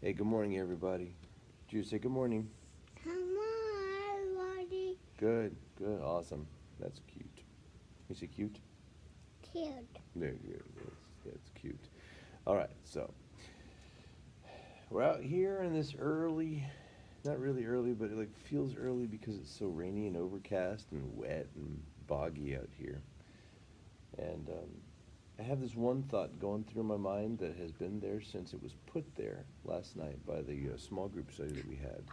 Hey, good morning, everybody. Did you say good morning? Come on, Lottie. Good, good, awesome. That's cute. You say cute? Cute. Very good. That's cute. All right, so we're out here in this early, not really early, but it like feels early because it's so rainy and overcast and wet and boggy out here. And I have this one thought going through my mind that has been there since it was put there last night by the small group study that we had.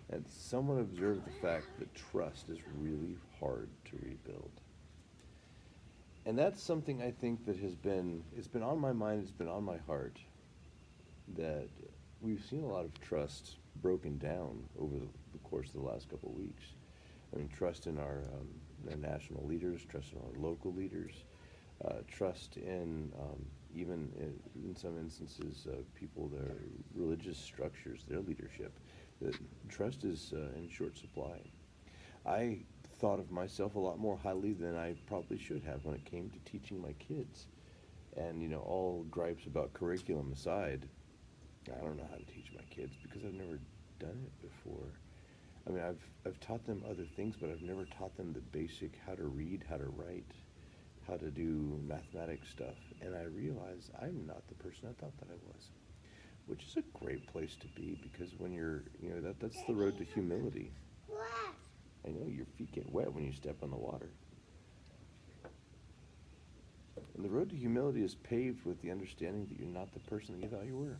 And someone observed the fact that trust is really hard to rebuild. And that's something I think that it's been on my mind, it's been on my heart, that we've seen a lot of trust broken down over the course of the last couple of weeks. I mean, trust in our national leaders, trust in our local leaders, trust in even in some instances people, their religious structures, their leadership. That trust is in short supply. I thought of myself a lot more highly than I probably should have when it came to teaching my kids. And all gripes about curriculum aside, I don't know how to teach my kids because I've never done it before. I mean, I've taught them other things, but I've never taught them the basic how to read, how to write, how to do mathematics stuff. And I realized I'm not the person I thought that I was, which is a great place to be because when you're, that's the road to humility. What? I know your feet get wet when you step on the water. And the road to humility is paved with the understanding that you're not the person that you thought you were.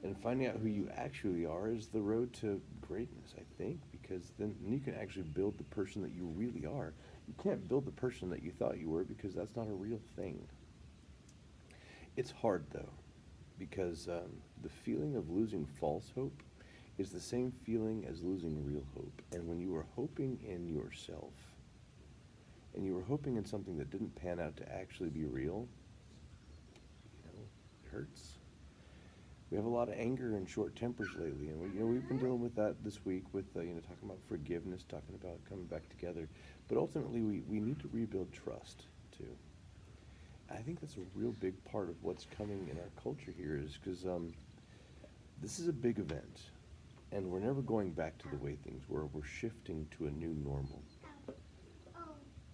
And finding out who you actually are is the road to greatness, I think, because then you can actually build the person that you really are. You can't build the person that you thought you were because that's not a real thing. It's hard, though, because the feeling of losing false hope is the same feeling as losing real hope. And when you are hoping in yourself, and you were hoping in something that didn't pan out to actually be real, it hurts. We have a lot of anger and short tempers lately, and we've been dealing with that this week with talking about forgiveness, talking about coming back together. But ultimately, we need to rebuild trust too. I think that's a real big part of what's coming in our culture here, is because this is a big event, and we're never going back to the way things were. We're shifting to a new normal.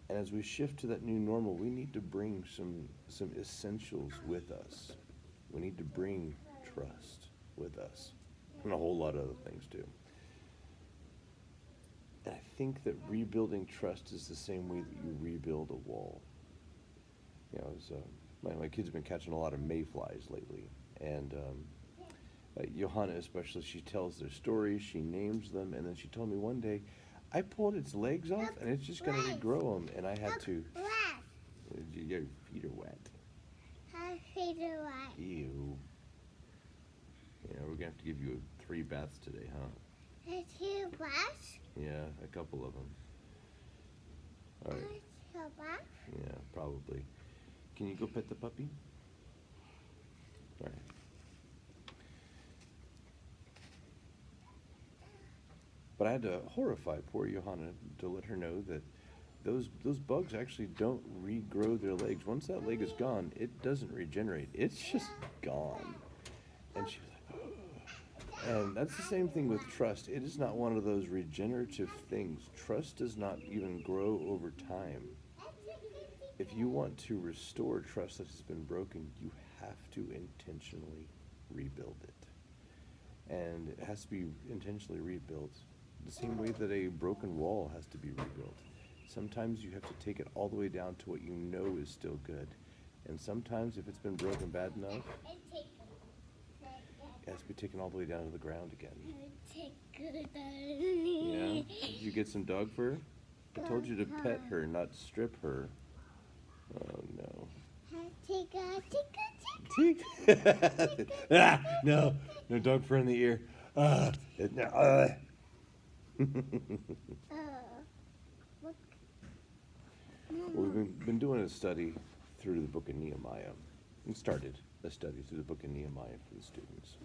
And as we shift to that new normal, we need to bring some essentials with us. We need to bring trust with us, and a whole lot of other things too. And I think that rebuilding trust is the same way that you rebuild a wall. My kids have been catching a lot of mayflies lately, and Johanna especially, she tells their stories, she names them, and then she told me one day, I pulled its legs off, and it's just going to regrow them, and I had to. Your feet are wet. My feet are wet. Ew. We're going to have to give you 3 baths today, huh? 2 baths? Yeah, a couple of them. All right. 2 baths? Yeah, probably. Can you go pet the puppy? All right. But I had to horrify poor Johanna to let her know that those bugs actually don't regrow their legs. Once that leg is gone, it doesn't regenerate. It's just gone. And she was like, oh. And that's the same thing with trust. It is not one of those regenerative things. Trust does not even grow over time. If you want to restore trust that has been broken, you have to intentionally rebuild it. And it has to be intentionally rebuilt the same way that a broken wall has to be rebuilt. Sometimes you have to take it all the way down to what you know is still good. And sometimes if it's been broken bad enough, it has to be taken all the way down to the ground again. Yeah? Did you get some dog fur? I told you to pet her, not strip her. Oh no. No, no dog fur in the ear. No. Well, we've been doing a study through the book of Nehemiah. We started a study through the book of Nehemiah for the students.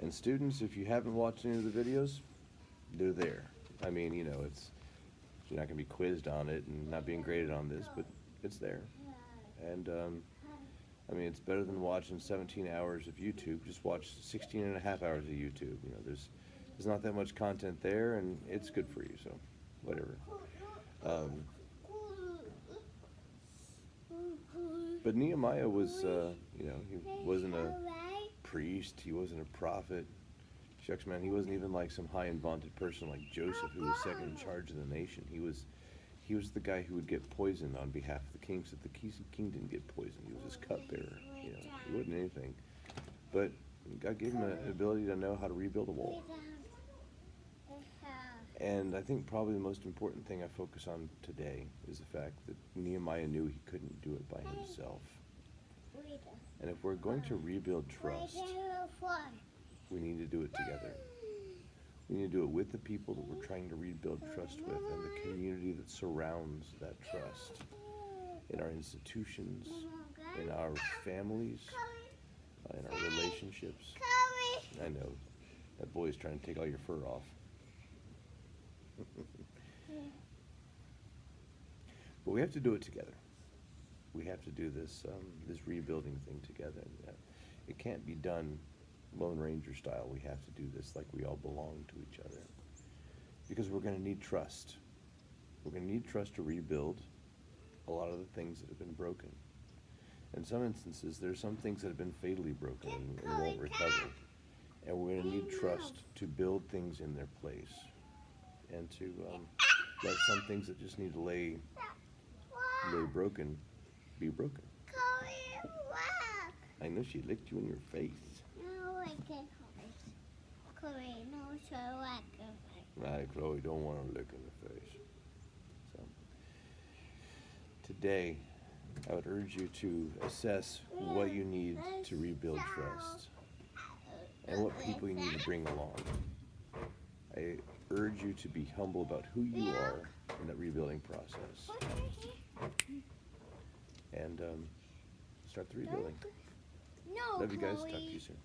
And students, if you haven't watched any of the videos, they're there. I mean, it's you're not going to be quizzed on it and not being graded on this, but it's there. And I mean, it's better than watching 17 hours of YouTube. Just watch 16 and a half hours of YouTube. You know, there's not that much content there, and it's good for you, so whatever. Um, but Nehemiah was, you know, he wasn't a priest. He wasn't a prophet. Shucks, man, he wasn't even like some high and vaunted person like Joseph, who was second in charge of the nation. He was the guy who would get poisoned on behalf of the king, so that the king didn't get poisoned. He was his cupbearer. You know, he wasn't anything. But God gave him an ability to know how to rebuild a wall. And I think probably the most important thing I focus on today is the fact that Nehemiah knew he couldn't do it by himself. And if we're going to rebuild trust, we need to do it together. We need to do it with the people that we're trying to rebuild trust with and the community that surrounds that trust. In our institutions, in our families, in our relationships. I know, that boy is trying to take all your fur off. But we have to do it together. We have to do this rebuilding thing together. It can't be done Lone Ranger style. We have to do this like we all belong to each other. Because we're going to need trust. We're going to need trust to rebuild a lot of the things that have been broken. In some instances, there's some things that have been fatally broken and won't recover. And we're going to need trust to build things in their place. And to let some things that just need to lay broken be broken. I know she licked you in your face. Chloe don't want to lick in the face. So today, I would urge you to assess what you need to rebuild trust and what people you need to bring along. I urge you to be humble about who you are in that rebuilding process. And start the rebuilding. Love you guys. Talk to you soon.